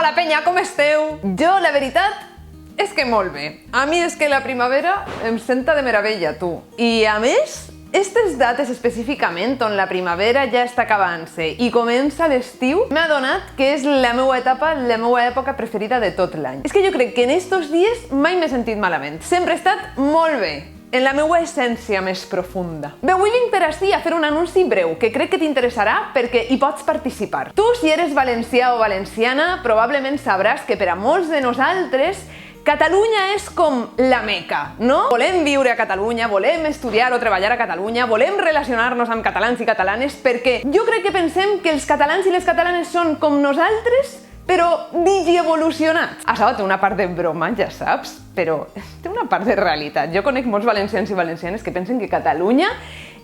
Hola penya, com esteu? Jo, la veritat, és que molt bé. A mi és que la primavera em senta de meravella, tu. I a més, aquestes dates específicament on la primavera ja està acabant-se i comença l'estiu, m'ha adonat que és la meva etapa, la meva època preferida de tot l'any. És que jo crec que en estos dies mai m'he sentit malament. Sempre he estat molt bé, en la meva essència més profunda. Bé, avui vinc per ací a fer un anunci breu que crec que t'interessarà perquè hi pots participar. Tu, si eres valencià o valenciana, probablement sabràs que per a molts de nosaltres Catalunya és com la Meca, no? Volem viure a Catalunya, volem estudiar o treballar a Catalunya, volem relacionar-nos amb catalans i catalanes perquè jo crec que pensem que els catalans i les catalanes són com nosaltres, però digievolucionats. Això té una part de broma, ja saps, però té una part de realitat. Jo conec molts valencians i valencianes que pensen que Catalunya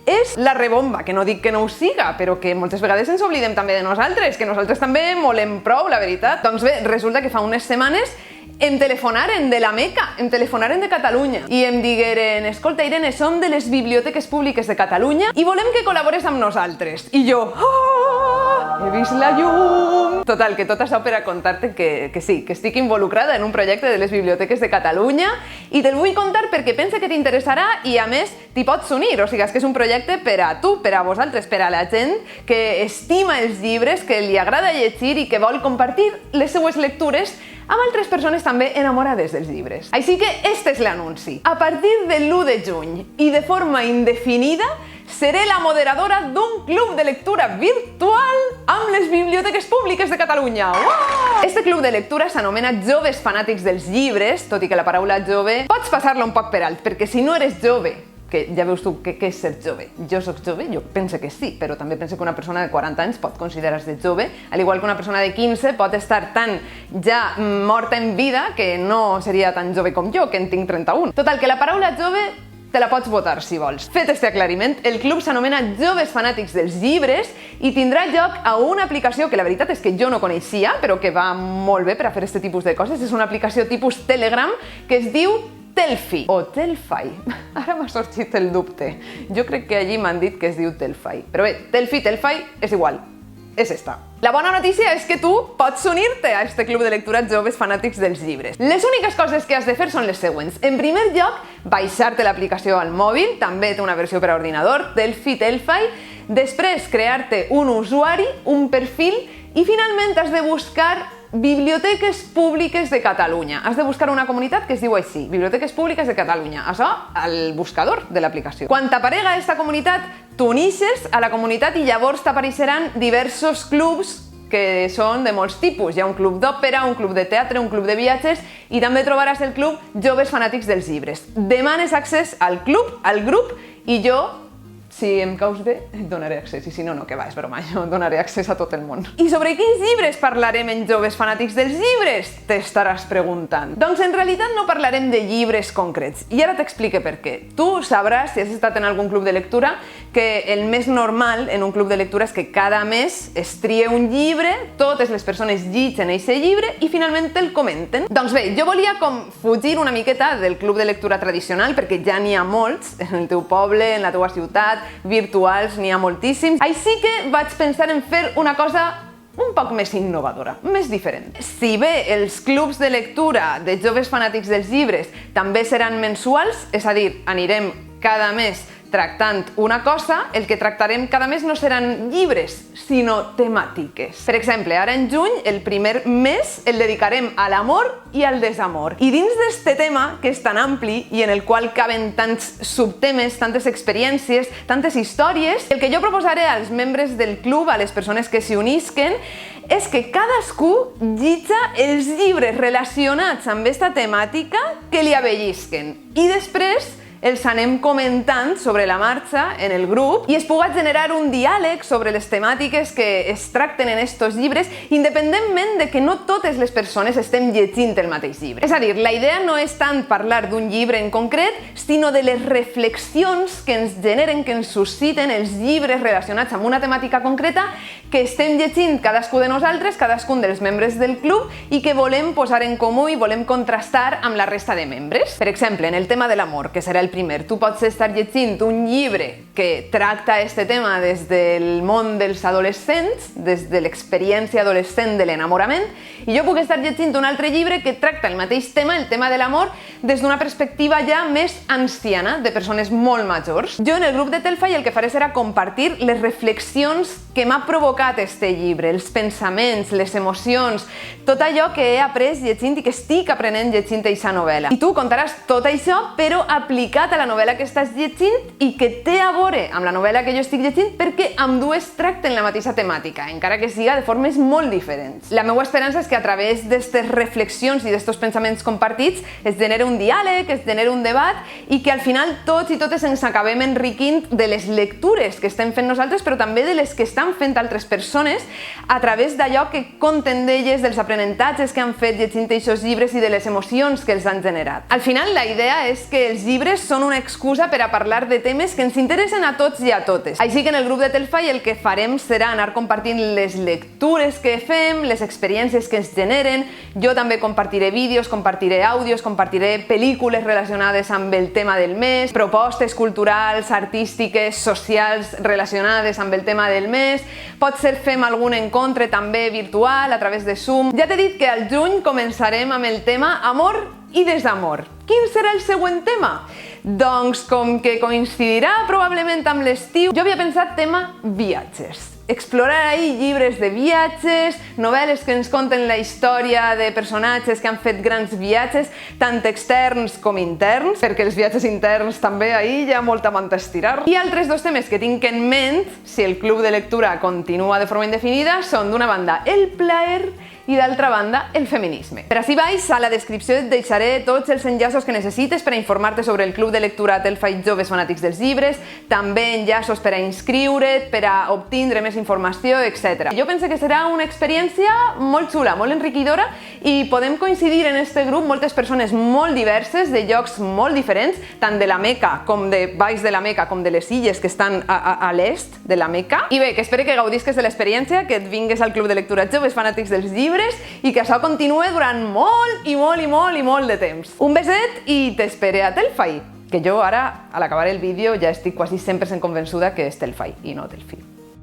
és la rebomba, que no dic que no ho siga, però que moltes vegades ens oblidem també de nosaltres, que nosaltres també molem prou, la veritat. Doncs bé, resulta que fa unes setmanes em telefonaren de la Meca, em telefonaren de Catalunya i em digueren: escolta, Irene, som de les biblioteques públiques de Catalunya i volem que col·labores amb nosaltres. I jo, he vist la llum! Total, que tot això per a contar-te que sí, que estic involucrada en un projecte de les biblioteques de Catalunya i te'l vull contar perquè pense que t'interessarà i a més t'hi pots unir, o sigui, és que és un projecte per a tu, per a vosaltres, per a la gent que estima els llibres, que li agrada llegir i que vol compartir les seues lectures amb altres persones també enamorades dels llibres. Així que este és l'anunci. A partir de l'1 de juny i de forma indefinida seré la moderadora d'un club de lectura virtual amb les biblioteques públiques de Catalunya. Uau! Este club de lectura s'anomena Joves Fanàtics dels Llibres, tot i que la paraula jove pots passar-la un poc per alt, perquè si no eres jove, que ja veus tu què és ser jove. Jo soc jove? Jo penso que sí, però també penso que una persona de 40 anys pot considerar-se jove, al igual que una persona de 15 pot estar tan ja morta en vida que no seria tan jove com jo, que en tinc 31. Total, que la paraula jove te la pots votar si vols. Fet este aclariment, el club s'anomena Joves Fanàtics dels Llibres i tindrà lloc a una aplicació que la veritat és que jo no coneixia, però que va molt bé per a fer este tipus de coses. És una aplicació tipus Telegram que es diu Telfi o Telfai. Ara m'ha sorgit el dubte. Jo crec que allí m'han dit que es diu Telfai. Però bé, Telfi, Telfai, és igual. És esta. La bona notícia és que tu pots unir-te a este club de lectura Joves Fanàtics dels Llibres. Les úniques coses que has de fer són les següents. En primer lloc, baixar-te l'aplicació al mòbil, també té una versió per a ordinador, Telfi, Telfai. Després, crear-te un usuari, un perfil i finalment has de buscar Biblioteques Públiques de Catalunya. Has de buscar una comunitat que es diu així, Biblioteques Públiques de Catalunya. Això al buscador de l'aplicació. Quan t'aparega aquesta comunitat, t'unixes a la comunitat i llavors t'apareixeran diversos clubs que són de molts tipus. Hi ha un club d'òpera, un club de teatre, un club de viatges i també trobaràs el club Joves Fanàtics dels Llibres. Demanes accés al club, al grup, i jo, si em caus bé, et donaré accés, i si no, no, que va, és broma, jo donaré accés a tot el món. I sobre quins llibres parlarem en Joves Fanàtics dels Llibres? T'estaràs preguntant. Doncs en realitat no parlarem de llibres concrets, i ara t'explique per què. Tu sabràs, si has estat en algun club de lectura, que el més normal en un club de lectura és que cada mes es trie un llibre, totes les persones llitgen aquest llibre i finalment te'l comenten. Doncs bé, jo volia com fugir una miqueta del club de lectura tradicional, perquè ja n'hi ha molts en el teu poble, en la teua ciutat, virtuals, n'hi ha moltíssims. Així que vaig pensar en fer una cosa un poc més innovadora, més diferent. Si bé els clubs de lectura de Joves Fanàtics dels Llibres també seran mensuals, és a dir, anirem cada mes tractant una cosa, el que tractarem cada mes no seran llibres, sinó temàtiques. Per exemple, ara en juny, el primer mes, el dedicarem a l'amor i al desamor. I dins d'este tema, que és tan ampli i en el qual caben tants subtemes, tantes experiències, tantes històries, el que jo proposaré als membres del club, a les persones que s'hi unisquen, és que cadascú llitja els llibres relacionats amb aquesta temàtica que li avellisquen. I després els anem comentant sobre la marxa en el grup i es puga generar un diàleg sobre les temàtiques que es tracten en estos llibres, independentment de que no totes les persones estem llegint el mateix llibre. És a dir, la idea no és tant parlar d'un llibre en concret, sinó de les reflexions que ens generen, que ens susciten els llibres relacionats amb una temàtica concreta que estem llegint cadascú de nosaltres, cadascun dels membres del club, i que volem posar en comú i volem contrastar amb la resta de membres. Per exemple, en el tema de l'amor, que serà el el primer. Tu pots estar llegint un llibre que tracta este tema des del món dels adolescents, des de l'experiència adolescent de l'enamorament, i jo puc estar llegint un altre llibre que tracta el mateix tema, el tema de l'amor, des d'una perspectiva ja més anciana, de persones molt majors. Jo en el grup de Telfai el que faré serà compartir les reflexions que m'ha provocat este llibre, els pensaments, les emocions, tot allò que he après llegint i que estic aprenent llegint aquesta novel·la. I tu contaràs tot això, però aplicat a la novel·la que estàs llegint i que té a veure amb la novel·la que jo estic llegint, perquè ambdues tracten la mateixa temàtica, encara que siga de formes molt diferents. La meva esperança és que a través d'aquestes reflexions i d'aquests pensaments compartits es genera un diàleg, es genera un debat i que al final tots i totes ens acabem enriquint de les lectures que estem fent nosaltres, però també de les que estan fent altres persones a través d'allò que conten d'elles, dels aprenentatges que han fet llegint aquests llibres i de les emocions que els han generat. Al final, la idea és que els llibres són una excusa per a parlar de temes que ens interessen a tots i a totes. Així que en el grup de Telfai el que farem serà anar compartint les lectures que fem, les experiències que ens generen. Jo també compartiré vídeos, compartiré àudios, compartiré pel·lícules relacionades amb el tema del mes, propostes culturals, artístiques, socials relacionades amb el tema del mes. Potser fem algun encontre també virtual a través de Zoom. Ja t'he dit que al juny començarem amb el tema amor i desamor. Quin serà el següent tema? Doncs com que coincidirà probablement amb l'estiu, jo havia pensat tema viatges. Explorar ahí llibres de viatges, novel·les que ens conten la història de personatges que han fet grans viatges, tant externs com interns, perquè els viatges interns també ahí hi ha molta manta a estirar. I altres dos temes que tinc en ment, si el club de lectura continua de forma indefinida, són d'una banda el plaer i d'altra banda el feminisme. Per ací baix, a la descripció et deixaré tots els enllaços que necessites per a informar-te sobre el club de lectura Telfai Joves Fanàtics dels Llibres, també enllaços per a inscriure't, per a obtindre més informació, etc. Jo penso que serà una experiència molt xula, molt enriquidora i podem coincidir en este grup moltes persones molt diverses, de llocs molt diferents, tant de la Meca com de baix de la Meca com de les illes que estan a l'est de la Meca. I bé, que espero que gaudisques de l'experiència, que et vingues al club de lectura Joves Fanàtics dels Llibres i que això continuï durant molt de temps. Un beset i t'espere a Telfai, que jo ara, a l'acabar el vídeo, ja estic quasi 100% convençuda que és Telfai i no Telfai.